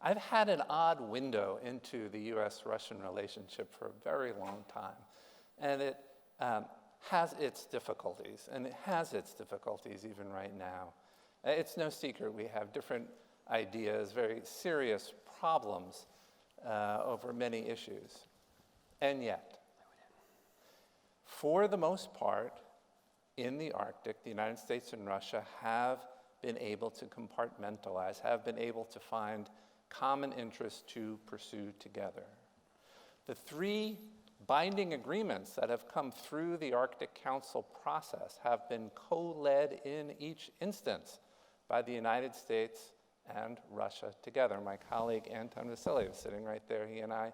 I've had an odd window into the US-Russian relationship for a very long time, and it has its difficulties, and it has its difficulties even right now. It's no secret we have different ideas, very serious problems over many issues. And yet, for the most part, in the Arctic, the United States and Russia have been able to compartmentalize, have been able to find common interests to pursue together. The 3 binding agreements that have come through the Arctic Council process have been co-led in each instance by the United States and Russia together. My colleague Anton Vasilyev, sitting right there, he and I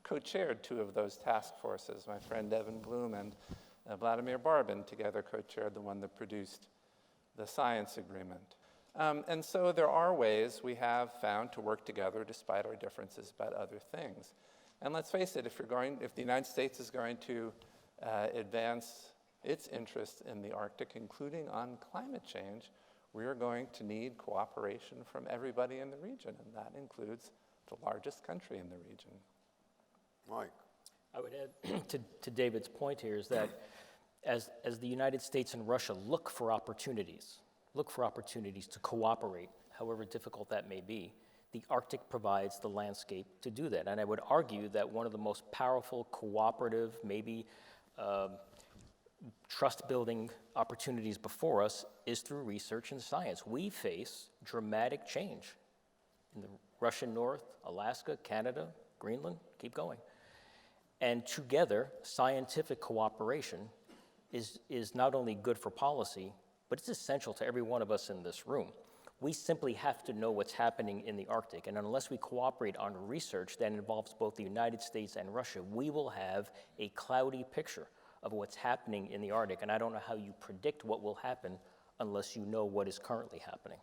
co-chaired 2 of those task forces. My friend Evan Bloom and Vladimir Barbin together co-chaired the one that produced the science agreement. And so there are ways we have found to work together despite our differences about other things. And let's face it, if the United States is going to advance its interests in the Arctic, including on climate change, we are going to need cooperation from everybody in the region, and that includes the largest country in the region. Mike. I would add to David's point here is that as the United States and Russia look for opportunities to cooperate, however difficult that may be, the Arctic provides the landscape to do that. And I would argue that one of the most powerful cooperative, maybe trust-building opportunities before us is through research and science. We face dramatic change in the Russian North, Alaska, Canada, Greenland, keep going. And together, scientific cooperation is not only good for policy, but it's essential to every one of us in this room. We simply have to know what's happening in the Arctic, and unless we cooperate on research that involves both the United States and Russia, we will have a cloudy picture of what's happening in the Arctic, and I don't know how you predict what will happen unless you know what is currently happening.